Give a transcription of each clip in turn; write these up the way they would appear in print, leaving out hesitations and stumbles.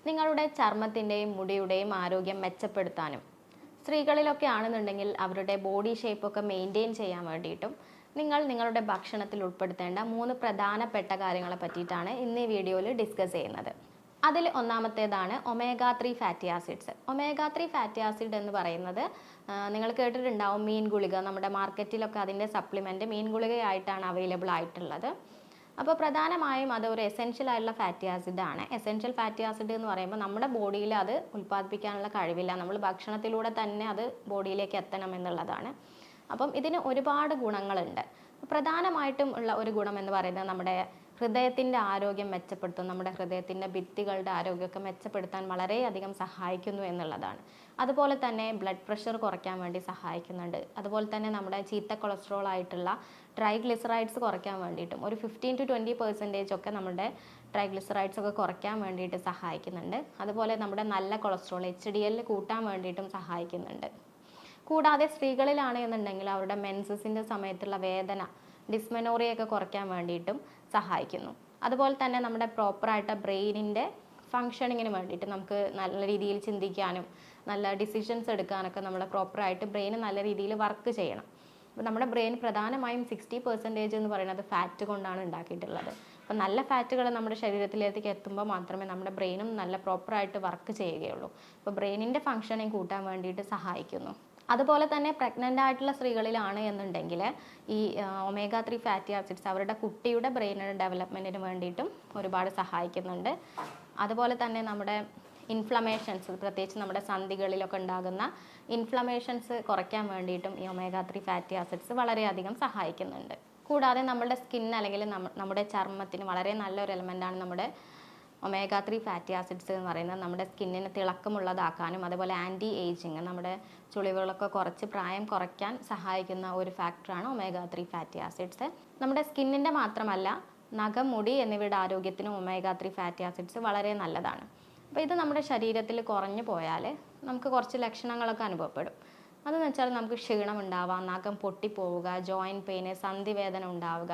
നിങ്ങളുടെ ചർമ്മത്തിൻ്റെയും മുടിയുടെയും ആരോഗ്യം മെച്ചപ്പെടുത്താനും സ്ത്രീകളിലൊക്കെ ആണെന്നുണ്ടെങ്കിൽ അവരുടെ ബോഡി ഷേപ്പൊക്കെ മെയിൻറ്റെയിൻ ചെയ്യാൻ വേണ്ടിയിട്ടും നിങ്ങളുടെ ഭക്ഷണത്തിൽ ഉൾപ്പെടുത്തേണ്ട 3 പ്രധാനപ്പെട്ട കാര്യങ്ങളെ പറ്റിയിട്ടാണ് ഇന്ന് ഈ വീഡിയോയിൽ ഡിസ്കസ് ചെയ്യുന്നത്. അതിൽ ഒന്നാമത്തേതാണ് omega 3 fatty acids. Omega 3 fatty acid എന്ന് പറയുന്നത് നിങ്ങൾ കേട്ടിട്ടുണ്ടാവും, മീൻ ഗുളിക. നമ്മുടെ മാർക്കറ്റിലൊക്കെ അതിൻ്റെ സപ്ലിമെൻറ്റ് മീൻ ഗുളികയായിട്ടാണ് അവൈലബിൾ ആയിട്ടുള്ളത്. അപ്പോൾ പ്രധാനമായും അത് ഒരു എസെൻഷ്യൽ ആയിട്ടുള്ള ഫാറ്റി ആസിഡാണ്. എസെൻഷ്യൽ ഫാറ്റി ആസിഡ് എന്ന് പറയുമ്പോൾ നമ്മുടെ ബോഡിയിൽ അത് ഉൽപ്പാദിപ്പിക്കാനുള്ള കഴിവില്ല, നമ്മൾ ഭക്ഷണത്തിലൂടെ തന്നെ അത് ബോഡിയിലേക്ക് എത്തണം എന്നുള്ളതാണ്. അപ്പം ഇതിന് ഒരുപാട് ഗുണങ്ങളുണ്ട്. പ്രധാനമായിട്ടും ഉള്ള ഒരു ഗുണം എന്ന് പറയുന്നത് നമ്മുടെ ഹൃദയത്തിൻ്റെ ആരോഗ്യം മെച്ചപ്പെടുത്തും, നമ്മുടെ ഹൃദയത്തിൻ്റെ ഭിത്തികളുടെ ആരോഗ്യമൊക്കെ മെച്ചപ്പെടുത്താൻ വളരെയധികം സഹായിക്കുന്നു എന്നുള്ളതാണ്. അതുപോലെ തന്നെ ബ്ലഡ് പ്രഷർ കുറയ്ക്കാൻ വേണ്ടി സഹായിക്കുന്നുണ്ട്. അതുപോലെ തന്നെ നമ്മുടെ ചീത്ത കൊളസ്ട്രോൾ ആയിട്ടുള്ള ട്രൈഗ്ലിസറൈഡ്സ് കുറയ്ക്കാൻ വേണ്ടിയിട്ടും ഒരു 15 to 20% ഒക്കെ നമ്മുടെ ട്രൈഗ്ലിസറൈഡ്സ് ഒക്കെ കുറയ്ക്കാൻ വേണ്ടിയിട്ട് സഹായിക്കുന്നുണ്ട്. അതുപോലെ നമ്മുടെ നല്ല കൊളസ്ട്രോൾ HDL കൂട്ടാൻ വേണ്ടിയിട്ടും സഹായിക്കുന്നുണ്ട്. കൂടാതെ സ്ത്രീകളിലാണ് എന്നുണ്ടെങ്കിൽ അവരുടെ മെൻസസിൻ്റെ സമയത്തുള്ള വേദന, ഡിസ്മെനോറിയൊക്കെ കുറയ്ക്കാൻ വേണ്ടിയിട്ടും സഹായിക്കുന്നു. അതുപോലെ തന്നെ നമ്മുടെ പ്രോപ്പറായിട്ട് ബ്രെയിനിൻ്റെ ഫങ്ഷനിങ്ങിന് വേണ്ടിയിട്ട് നമുക്ക് നല്ല രീതിയിൽ ചിന്തിക്കാനും നല്ല ഡിസിഷൻസ് എടുക്കാനൊക്കെ നമ്മുടെ പ്രോപ്പറായിട്ട് ബ്രെയിൻ നല്ല രീതിയിൽ വർക്ക് ചെയ്യണം. അപ്പോൾ നമ്മുടെ ബ്രെയിൻ പ്രധാനമായും 60% എന്ന് പറയുന്നത് ഫാറ്റ് കൊണ്ടാണ് ഉണ്ടാക്കിയിട്ടുള്ളത്. അപ്പോൾ നല്ല ഫാറ്റുകൾ നമ്മുടെ ശരീരത്തിലേക്ക് എത്തുമ്പോൾ മാത്രമേ നമ്മുടെ ബ്രെയിനും നല്ല പ്രോപ്പറായിട്ട് വർക്ക് ചെയ്യുകയുള്ളൂ. അപ്പോൾ ബ്രെയിനിൻ്റെ ഫങ്ഷനിങ് കൂട്ടാൻ വേണ്ടിയിട്ട് സഹായിക്കുന്നു. അതുപോലെ തന്നെ പ്രഗ്നൻ്റ് ആയിട്ടുള്ള സ്ത്രീകളിലാണ് എന്നുണ്ടെങ്കിൽ ഈ ഒമേഗ 3 ഫാറ്റി ആസിഡ്സ് അവരുടെ കുട്ടിയുടെ ബ്രെയിനിൻ്റെ ഡെവലപ്മെൻറ്റിന് വേണ്ടിയിട്ടും ഒരുപാട് സഹായിക്കുന്നുണ്ട്. അതുപോലെ തന്നെ നമ്മുടെ ഇൻഫ്ലമേഷൻസ്, പ്രത്യേകിച്ച് നമ്മുടെ സന്ധികളിലൊക്കെ ഉണ്ടാകുന്ന ഇൻഫ്ലമേഷൻസ് കുറയ്ക്കാൻ വേണ്ടിയിട്ടും ഈ ഒമേഗ 3 ഫാറ്റി ആസിഡ്സ് വളരെയധികം സഹായിക്കുന്നുണ്ട്. കൂടാതെ നമ്മുടെ സ്കിൻ അല്ലെങ്കിൽ നമ്മുടെ ചർമ്മത്തിന് വളരെ നല്ലൊരു എലമെൻ്റാണ് നമ്മുടെ ഒമേഗ 3 ഫാറ്റി ആസിഡ്സ് എന്ന് പറയുന്നത്. നമ്മുടെ സ്കിന്നിന് തിളക്കമുള്ളതാക്കാനും അതുപോലെ ആൻറ്റി ഏജിങ്, നമ്മുടെ ചുളിവുകളൊക്കെ കുറച്ച് പ്രായം കുറയ്ക്കാൻ സഹായിക്കുന്ന ഒരു ഫാക്ടറാണ് ഒമേഗ 3 ഫാറ്റി ആസിഡ്സ്. നമ്മുടെ സ്കിന്നിൻ്റെ മാത്രമല്ല, നഖം, മുടി എന്നിവയുടെ ആരോഗ്യത്തിനും ഒമേഗ 3 ഫാറ്റി ആസിഡ്സ് വളരെ നല്ലതാണ്. അപ്പോൾ ഇത് നമ്മുടെ ശരീരത്തിൽ കുറഞ്ഞു പോയാൽ നമുക്ക് കുറച്ച് ലക്ഷണങ്ങളൊക്കെ അനുഭവപ്പെടും. അതെന്ന് വെച്ചാൽ നമുക്ക് ക്ഷീണം ഉണ്ടാവുക, നഖം പൊട്ടിപ്പോവുക, ജോയിൻറ്റ് പെയിന്, സന്ധിവേദന ഉണ്ടാവുക,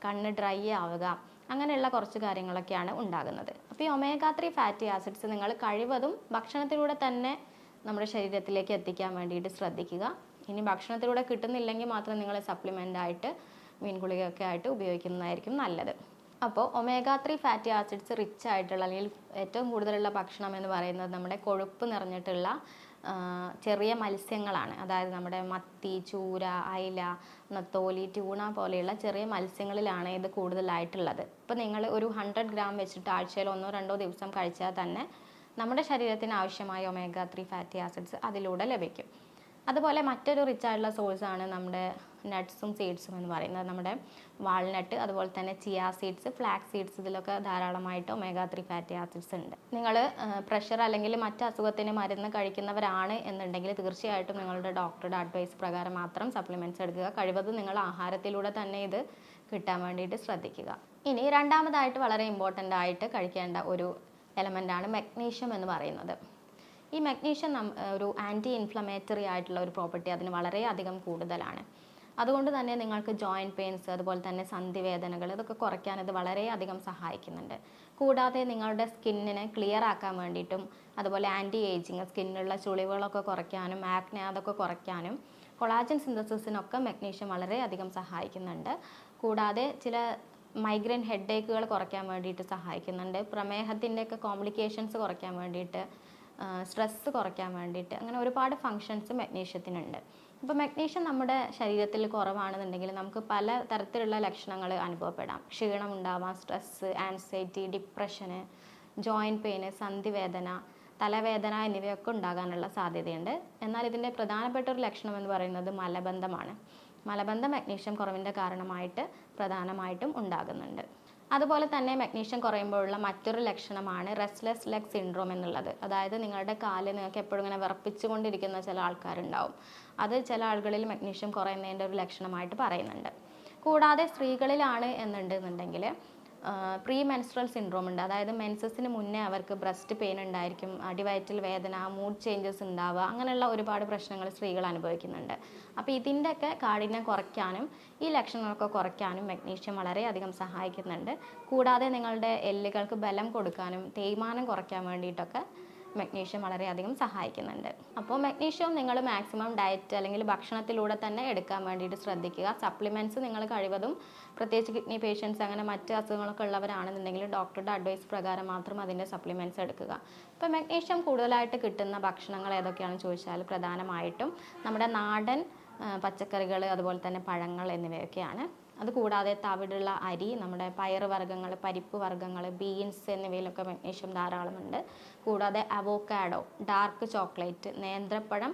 കണ്ണ് ഡ്രൈ ആവുക, അങ്ങനെയുള്ള കുറച്ച് കാര്യങ്ങളൊക്കെയാണ് ഉണ്ടാകുന്നത്. അപ്പോൾ ഈ ഒമേഗ 3 ഫാറ്റി ആസിഡ്സ് നിങ്ങൾ കഴിവതും ഭക്ഷണത്തിലൂടെ തന്നെ നമ്മുടെ ശരീരത്തിലേക്ക് എത്തിക്കാൻ വേണ്ടിയിട്ട് ശ്രദ്ധിക്കുക. ഇനി ഭക്ഷണത്തിലൂടെ കിട്ടുന്നില്ലെങ്കിൽ മാത്രം നിങ്ങൾ സപ്ലിമെൻ്റായിട്ട് മീൻ ഗുളികയൊക്കെ ആയിട്ട് ഉപയോഗിക്കുന്നതായിരിക്കും നല്ലത്. അപ്പോൾ ഒമേഗ 3 ഫാറ്റി ആസിഡ്സ് റിച്ച് ആയിട്ടുള്ള അല്ലെങ്കിൽ ഏറ്റവും കൂടുതലുള്ള ഭക്ഷണം എന്ന് പറയുന്നത് നമ്മുടെ കൊഴുപ്പ് നിറഞ്ഞിട്ടുള്ള ചെറിയ മത്സ്യങ്ങളാണ്. അതായത് നമ്മുടെ മത്തി, ചൂര, അയില, നത്തോലി, ട്യൂണ പോലെയുള്ള ചെറിയ മത്സ്യങ്ങളിലാണ് ഇത് കൂടുതലായിട്ടുള്ളത്. ഇപ്പോൾ നിങ്ങൾ ഒരു 100 ഗ്രാം വെച്ചിട്ട് ആഴ്ചയിൽ 1-2 ദിവസം കഴിച്ചാൽ തന്നെ നമ്മുടെ ശരീരത്തിന് ആവശ്യമായ ഒമേഗ 3 ഫാറ്റി ആസിഡ്സ് അതിലൂടെ ലഭിക്കും. അതുപോലെ മറ്റൊരു റിച്ച് ആയിട്ടുള്ള സോഴ്സാണ് നമ്മുടെ നട്ട്സും സീഡ്സും എന്ന് പറയുന്നത്. നമ്മുടെ വാൾനട്ട്, അതുപോലെ തന്നെ ചിയ സീഡ്സ്, ഫ്ലാക്സ് സീഡ്സ്, ഇതിലൊക്കെ ധാരാളമായിട്ട് ഒമേഗ 3 ഫാറ്റി ആസിഡ്സ് ഉണ്ട്. നിങ്ങൾ പ്രഷർ അല്ലെങ്കിൽ മറ്റ് അസുഖത്തിന് മരുന്ന് കഴിക്കുന്നവരാണ് എന്നുണ്ടെങ്കിൽ തീർച്ചയായിട്ടും നിങ്ങളുടെ ഡോക്ടറുടെ അഡ്വൈസ് പ്രകാരം മാത്രം സപ്ലിമെൻറ്റ്സ് എടുക്കുക. കഴിവതും നിങ്ങൾ ആഹാരത്തിലൂടെ തന്നെ ഇത് കിട്ടാൻ വേണ്ടിയിട്ട് ശ്രദ്ധിക്കുക. ഇനി രണ്ടാമതായിട്ട് വളരെ ഇമ്പോർട്ടൻ്റ് ആയിട്ട് കഴിക്കേണ്ട ഒരു എലമെൻ്റാണ് മഗ്നീഷ്യം എന്ന് പറയുന്നത്. ഈ മഗ്നീഷ്യം ഒരു ആൻറ്റി ഇൻഫ്ലമേറ്ററി ആയിട്ടുള്ള ഒരു പ്രോപ്പർട്ടി അതിന് വളരെയധികം കൂടുതലാണ്. അതുകൊണ്ട് തന്നെ നിങ്ങൾക്ക് ജോയിൻറ്റ് പെയിൻസ്, അതുപോലെ തന്നെ സന്ധിവേദനകൾ, ഇതൊക്കെ കുറയ്ക്കാൻ ഇത് വളരെയധികം സഹായിക്കുന്നുണ്ട്. കൂടാതെ നിങ്ങളുടെ സ്കിന്നിനെ ക്ലിയർ ആക്കാൻ വേണ്ടിയിട്ടും അതുപോലെ ആൻറ്റി ഏജിങ്, സ്കിന്നിലുള്ള ചുളിവുകളൊക്കെ കുറയ്ക്കാനും ആക്നെ അതൊക്കെ കുറയ്ക്കാനും കൊളാജൻ സിന്തസിസിനൊക്കെ മഗ്നീഷ്യം വളരെയധികം സഹായിക്കുന്നുണ്ട്. കൂടാതെ ചില മൈഗ്രെയിൻ ഹെഡേക്കുകൾ കുറയ്ക്കാൻ വേണ്ടിയിട്ട് സഹായിക്കുന്നുണ്ട്. പ്രമേഹത്തിൻ്റെയൊക്കെ കോംപ്ലിക്കേഷൻസ് കുറയ്ക്കാൻ വേണ്ടിയിട്ട്, സ്ട്രെസ്സ് കുറയ്ക്കാൻ വേണ്ടിയിട്ട്, അങ്ങനെ ഒരുപാട് ഫങ്ഷൻസ് മഗ്നീഷ്യത്തിനുണ്ട്. അപ്പോൾ മഗ്നീഷ്യം നമ്മുടെ ശരീരത്തിൽ കുറവാണെന്നുണ്ടെങ്കിൽ നമുക്ക് പല തരത്തിലുള്ള ലക്ഷണങ്ങൾ അനുഭവപ്പെടാം. ക്ഷീണം ഉണ്ടാവാം, സ്ട്രെസ്സ്, ആൻസൈറ്റി, ഡിപ്രഷന്, ജോയിൻറ്റ് പെയിന്, സന്ധിവേദന, തലവേദന എന്നിവയൊക്കെ ഉണ്ടാകാനുള്ള സാധ്യതയുണ്ട്. എന്നാൽ ഇതിൻ്റെ പ്രധാനപ്പെട്ട ഒരു ലക്ഷണം എന്ന് പറയുന്നത് മലബന്ധമാണ്. മലബന്ധം മഗ്നീഷ്യം കുറവിൻ്റെ കാരണമായിട്ട് പ്രധാനമായിട്ടും ഉണ്ടാകുന്നുണ്ട്. അതുപോലെ തന്നെ മഗ്നീഷ്യം കുറയുമ്പോഴുള്ള മറ്റൊരു ലക്ഷണമാണ് റെസ്റ്റ്ലെസ് ലെഗ് സിൻഡ്രോം എന്നുള്ളത്. അതായത് നിങ്ങളുടെ കാല് നിങ്ങൾക്ക് എപ്പോഴും ഇങ്ങനെ വിറപ്പിച്ചുകൊണ്ടിരിക്കുന്ന ചില ആൾക്കാരുണ്ടാവും. അത് ചില ആളുകളിൽ മഗ്നീഷ്യം കുറയുന്നതിൻ്റെ ഒരു ലക്ഷണമായിട്ട് പറയുന്നുണ്ട്. കൂടാതെ സ്ത്രീകളിലാണ് എന്നുണ്ടെങ്കിൽ പ്രീ മെൻസ്ട്രൽ സിൻഡ്രോം ഉണ്ട്. അതായത് മെൻസസിന് മുന്നേ അവർക്ക് ബ്രസ്റ്റ് പെയിൻ ഉണ്ടായിരിക്കും, അടിവയറ്റിൽ വേദന, മൂഡ് ചേഞ്ചസ് ഉണ്ടാവുക, അങ്ങനെയുള്ള ഒരുപാട് പ്രശ്നങ്ങൾ സ്ത്രീകൾ അനുഭവിക്കുന്നുണ്ട്. അപ്പോൾ ഇതിൻ്റെയൊക്കെ കാഠിന്യം കുറയ്ക്കാനും ഈ ലക്ഷണങ്ങളൊക്കെ കുറയ്ക്കാനും മഗ്നീഷ്യം വളരെയധികം സഹായിക്കുന്നുണ്ട്. കൂടാതെ നിങ്ങളുടെ എല്ലുകൾക്ക് ബലം കൊടുക്കാനും തേയ്മാനം കുറയ്ക്കാൻ വേണ്ടിയിട്ടൊക്കെ മഗ്നീഷ്യം വളരെയധികം സഹായിക്കുന്നുണ്ട്. അപ്പോൾ മഗ്നീഷ്യം നിങ്ങൾ മാക്സിമം ഡയറ്റ് അല്ലെങ്കിൽ ഭക്ഷണത്തിലൂടെ തന്നെ എടുക്കാൻ വേണ്ടിയിട്ട് ശ്രദ്ധിക്കുക. സപ്ലിമെൻറ്റ്സ് നിങ്ങൾ കഴിവതും, പ്രത്യേകിച്ച് കിഡ്നി പേഷ്യൻസ് അങ്ങനെ മറ്റ് അസുഖങ്ങളൊക്കെ ഉള്ളവരാണെന്നുണ്ടെങ്കിൽ ഡോക്ടറുടെ അഡ്വൈസ് പ്രകാരം മാത്രം അതിൻ്റെ സപ്ലിമെൻറ്റ്സ് എടുക്കുക. ഇപ്പോൾ മഗ്നീഷ്യം കൂടുതലായിട്ട് കിട്ടുന്ന ഭക്ഷണങ്ങൾ ഏതൊക്കെയാണെന്ന് ചോദിച്ചാൽ പ്രധാനമായിട്ടും നമ്മുടെ നാടൻ പച്ചക്കറികൾ, അതുപോലെ തന്നെ പഴങ്ങൾ എന്നിവയൊക്കെയാണ്. അതുകൂടാതെ തവിടുള്ള അരി, നമ്മുടെ പയറ് വർഗ്ഗങ്ങൾ, പരിപ്പ് വർഗ്ഗങ്ങൾ, ബീൻസ് എന്നിവയിലൊക്കെ മഗ്നീഷ്യം ധാരാളമുണ്ട്. കൂടാതെ അവോക്കാഡോ, ഡാർക്ക് ചോക്ലേറ്റ്, നേന്ത്രപ്പഴം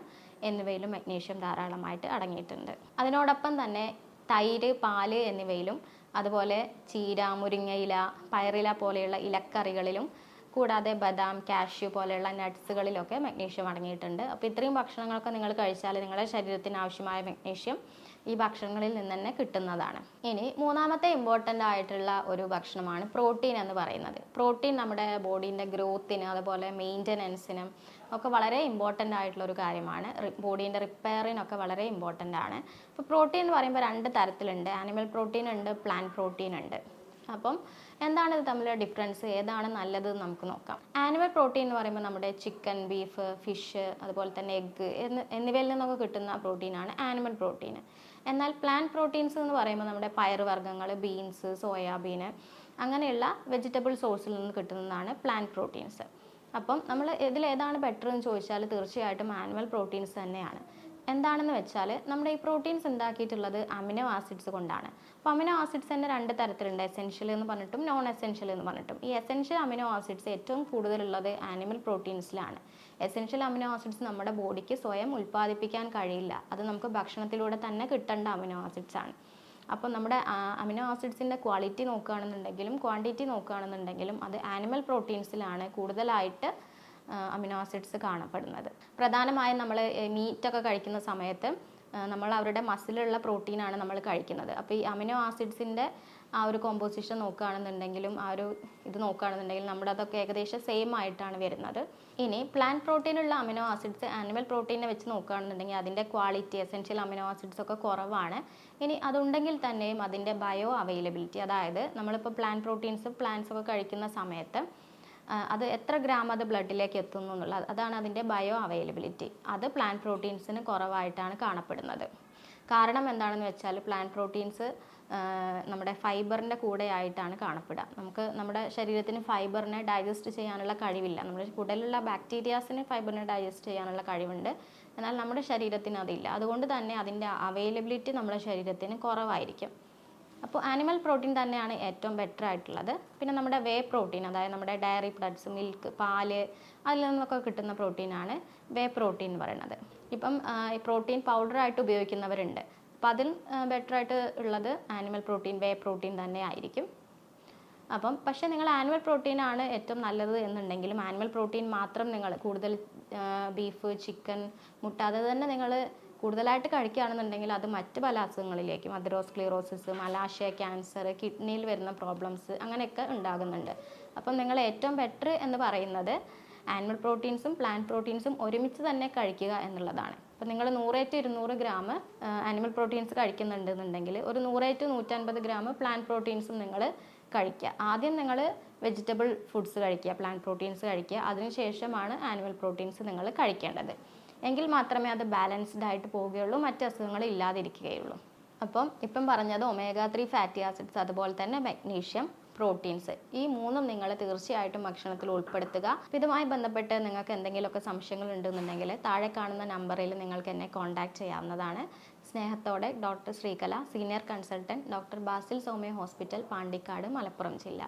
എന്നിവയിലും മഗ്നീഷ്യം ധാരാളമായിട്ട് അടങ്ങിയിട്ടുണ്ട്. അതിനോടൊപ്പം തന്നെ തൈര്, പാല് എന്നിവയിലും, അതുപോലെ ചീര, മുരിങ്ങയില, പയറില പോലെയുള്ള ഇലക്കറികളിലും, കൂടാതെ ബദാം, കാഷ്യൂ പോലെയുള്ള നട്ട്സുകളിലൊക്കെ മഗ്നീഷ്യം അടങ്ങിയിട്ടുണ്ട്. അപ്പോൾ ഇത്രയും ഭക്ഷണങ്ങളൊക്കെ നിങ്ങൾ കഴിച്ചാൽ നിങ്ങളുടെ ശരീരത്തിന് ആവശ്യമായ മഗ്നീഷ്യം ഈ ഭക്ഷണങ്ങളിൽ നിന്ന് തന്നെ കിട്ടുന്നതാണ്. ഇനി മൂന്നാമത്തെ ഇമ്പോർട്ടൻ്റ് ആയിട്ടുള്ള ഒരു ഭക്ഷണമാണ് പ്രോട്ടീൻ എന്ന് പറയുന്നത്. പ്രോട്ടീൻ നമ്മുടെ ബോഡീൻ്റെ ഗ്രോത്തിന്, അതുപോലെ മെയിൻ്റനൻസിനും ഒക്കെ വളരെ ഇമ്പോർട്ടൻ്റ് ആയിട്ടുള്ള ഒരു കാര്യമാണ്. ബോഡീൻ്റെ റിപ്പയറിനൊക്കെ വളരെ ഇമ്പോർട്ടൻ്റ് ആണ്. ഇപ്പോൾ പ്രോട്ടീൻ എന്ന് പറയുമ്പോൾ 2 തരത്തിലുണ്ട്. ആനിമൽ പ്രോട്ടീൻ ഉണ്ട്, പ്ലാന്റ് പ്രോട്ടീൻ ഉണ്ട്. അപ്പം എന്താണ് ഇത് തമ്മിലുള്ള ഡിഫറൻസ്, ഏതാണ് നല്ലത് എന്ന് നമുക്ക് നോക്കാം. ആനിമൽ പ്രോട്ടീൻ എന്ന് പറയുമ്പോൾ നമ്മുടെ ചിക്കൻ, ബീഫ്, ഫിഷ്, അതുപോലെ തന്നെ എഗ്ഗ് എന്നിവയിൽ നിന്നൊക്കെ കിട്ടുന്ന പ്രോട്ടീനാണ് ആനിമൽ പ്രോട്ടീൻ. എന്നാൽ പ്ലാന്റ് പ്രോട്ടീൻസ് എന്ന് പറയുമ്പോൾ നമ്മുടെ പയറുവർഗ്ഗങ്ങൾ, ബീൻസ്, സോയാബീന് അങ്ങനെയുള്ള വെജിറ്റബിൾ സോഴ്സിൽ നിന്ന് കിട്ടുന്നതാണ് പ്ലാന്റ് പ്രോട്ടീൻസ്. അപ്പം നമ്മൾ ഇതിലേതാണ് ബെറ്റർ എന്ന് ചോദിച്ചാൽ തീർച്ചയായിട്ടും ആനിമൽ പ്രോട്ടീൻസ് തന്നെയാണ്. എന്താണെന്ന് വെച്ചാൽ നമ്മുടെ ഈ പ്രോട്ടീൻസ് ഉണ്ടാക്കിയിട്ടുള്ളത് അമിനോ ആസിഡ്സ് കൊണ്ടാണ്. അപ്പോൾ അമിനോ ആസിഡ്സ് തന്നെ 2 തരത്തിലുണ്ട്, എസെൻഷ്യൽ എന്ന് പറഞ്ഞിട്ടും നോൺ എസെൻഷ്യൽ എന്ന് പറഞ്ഞിട്ടും. ഈ എസെൻഷ്യൽ അമിനോ ആസിഡ്സ് ഏറ്റവും കൂടുതലുള്ളത് ആനിമൽ പ്രോട്ടീൻസിലാണ്. എസെൻഷ്യൽ അമിനോ ആസിഡ്സ് നമ്മുടെ ബോഡിക്ക് സ്വയം ഉൽപ്പാദിപ്പിക്കാൻ കഴിയില്ല, അത് നമുക്ക് ഭക്ഷണത്തിലൂടെ തന്നെ കിട്ടേണ്ട അമിനോ ആസിഡ്സ് ആണ്. അപ്പോൾ നമ്മുടെ അമിനോ ആസിഡ്സിൻ്റെ ക്വാളിറ്റി നോക്കുകയാണെന്നുണ്ടെങ്കിലും ക്വാണ്ടിറ്റി നോക്കുകയാണെന്നുണ്ടെങ്കിലും അത് ആനിമൽ പ്രോട്ടീൻസിലാണ് കൂടുതലായിട്ട് അമിനോ ആസിഡ്സ് കാണപ്പെടുന്നത്. പ്രധാനമായും നമ്മൾ മീറ്റൊക്കെ കഴിക്കുന്ന സമയത്ത് നമ്മൾ അവരുടെ മസിലുള്ള പ്രോട്ടീനാണ് നമ്മൾ കഴിക്കുന്നത്. അപ്പോൾ ഈ അമിനോ ആസിഡ്സിൻ്റെ ആ ഒരു കോമ്പോസിഷൻ നോക്കുകയാണെന്നുണ്ടെങ്കിലും ആ ഒരു ഇത് നോക്കുകയാണെന്നുണ്ടെങ്കിൽ നമ്മുടെ അതൊക്കെ ഏകദേശം സെയിം ആയിട്ടാണ് വരുന്നത്. ഇനി പ്ലാന്റ് പ്രോട്ടീനുള്ള അമിനോ ആസിഡ്സ് ആനിമൽ പ്രോട്ടീനെ വെച്ച് നോക്കുകയാണെന്നുണ്ടെങ്കിൽ അതിൻ്റെ ക്വാളിറ്റി, എസെൻഷ്യൽ അമിനോ ആസിഡ്സ് ഒക്കെ കുറവാണ്. ഇനി അതുണ്ടെങ്കിൽ തന്നെയും അതിൻ്റെ ബയോ അവൈലബിലിറ്റി, അതായത് നമ്മളിപ്പോൾ പ്ലാന്റ് പ്രോട്ടീൻസ്, പ്ലാന്റ്സ് ഒക്കെ കഴിക്കുന്ന സമയത്ത് അത് എത്ര ഗ്രാം അത് ബ്ലഡിലേക്ക് എത്തുന്നു എന്നുള്ളത്, അതാണ് അതിൻ്റെ ബയോ അവൈലബിലിറ്റി. അത് പ്ലാന്റ് പ്രോട്ടീൻസിന് കുറവായിട്ടാണ് കാണപ്പെടുന്നത്. കാരണം എന്താണെന്ന് വെച്ചാൽ പ്ലാന്റ് പ്രോട്ടീൻസ് നമ്മുടെ ഫൈബറിൻ്റെ കൂടെ ആയിട്ടാണ് കാണപ്പെടുക. നമുക്ക് നമ്മുടെ ശരീരത്തിന് ഫൈബറിനെ ഡൈജസ്റ്റ് ചെയ്യാനുള്ള കഴിവില്ല. നമ്മുടെ കുടലിലുള്ള ബാക്ടീരിയാസിന് ഫൈബറിനെ ഡൈജസ്റ്റ് ചെയ്യാനുള്ള കഴിവുണ്ട്, എന്നാൽ നമ്മുടെ ശരീരത്തിന് അതില്ല. അതുകൊണ്ട് തന്നെ അതിൻ്റെ അവൈലബിലിറ്റി നമ്മുടെ ശരീരത്തിന് കുറവായിരിക്കും. അപ്പോൾ ആനിമൽ പ്രോട്ടീൻ തന്നെയാണ് ഏറ്റവും ബെറ്റർ ആയിട്ടുള്ളത്. പിന്നെ നമ്മുടെ വേ പ്രോട്ടീൻ, അതായത് നമ്മുടെ ഡയറി പ്രൊഡക്ട്സ്, മിൽക്ക്, പാല്, അതിൽ നിന്നൊക്കെ കിട്ടുന്ന പ്രോട്ടീനാണ് വേ പ്രോട്ടീൻ എന്ന് പറയുന്നത്. ഇപ്പം ഈ പ്രോട്ടീൻ പൗഡറായിട്ട് ഉപയോഗിക്കുന്നവരുണ്ട്. അപ്പോൾ അതിൽ ബെറ്ററായിട്ട് ഉള്ളത് ആനിമൽ പ്രോട്ടീൻ, വേ പ്രോട്ടീൻ തന്നെ ആയിരിക്കും. അപ്പം പക്ഷേ നിങ്ങൾ ആനിമൽ പ്രോട്ടീനാണ് ഏറ്റവും നല്ലത് എന്നുണ്ടെങ്കിലും ആനിമൽ പ്രോട്ടീൻ മാത്രം നിങ്ങൾ കൂടുതൽ ബീഫ്, ചിക്കൻ, മുട്ട അത് തന്നെ നിങ്ങൾ കൂടുതലായിട്ട് കഴിക്കുകയാണെന്നുണ്ടെങ്കിൽ അത് മറ്റ് പല അസുഖങ്ങളിലേക്കും, അതിറോസ്ക്ലിറോസിസ്, മലാശയ, ക്യാൻസർ, കിഡ്നിയിൽ വരുന്ന പ്രോബ്ലംസ് അങ്ങനെയൊക്കെ ഉണ്ടാകുന്നുണ്ട്. അപ്പം നിങ്ങൾ ഏറ്റവും ബെറ്റർ എന്ന് പറയുന്നത് ആനിമൽ പ്രോട്ടീൻസും പ്ലാന്റ് പ്രോട്ടീൻസും ഒരുമിച്ച് തന്നെ കഴിക്കുക എന്നുള്ളതാണ്. അപ്പം നിങ്ങൾ 100-200 ഗ്രാം ആനിമൽ പ്രോട്ടീൻസ് കഴിക്കുന്നുണ്ടെന്നുണ്ടെങ്കിൽ ഒരു 100-150 ഗ്രാം പ്ലാന്റ് പ്രോട്ടീൻസും നിങ്ങൾ കഴിക്കുക. ആദ്യം നിങ്ങൾ വെജിറ്റബിൾ ഫുഡ്സ് കഴിക്കുക, പ്ലാന്റ് പ്രോട്ടീൻസ് കഴിക്കുക, അതിനുശേഷമാണ് ആനിമൽ പ്രോട്ടീൻസ് നിങ്ങൾ കഴിക്കേണ്ടത്. എങ്കിൽ മാത്രമേ അത് ബാലൻസ്ഡ് ആയിട്ട് പോവുകയുള്ളൂ, മറ്റ് അസുഖങ്ങൾ ഇല്ലാതിരിക്കുകയുള്ളൂ. അപ്പം ഇപ്പം പറഞ്ഞത് omega-3 ഫാറ്റി ആസിഡ്സ്, അതുപോലെ തന്നെ മഗ്നീഷ്യം, പ്രോട്ടീൻസ്, ഈ 3ഉം നിങ്ങൾ തീർച്ചയായിട്ടും ഭക്ഷണത്തിൽ ഉൾപ്പെടുത്തുക. ഇതുമായി ബന്ധപ്പെട്ട് നിങ്ങൾക്ക് എന്തെങ്കിലുമൊക്കെ സംശയങ്ങൾ ഉണ്ടെന്നുണ്ടെങ്കിൽ താഴെ കാണുന്ന നമ്പറിൽ നിങ്ങൾക്ക് എന്നെ കോൺടാക്റ്റ് ചെയ്യാവുന്നതാണ്. സ്നേഹത്തോടെ doctor Sreekala, senior consultant, doctor Basil Soumya hospital, Pandikkad, Malappuram ജില്ല.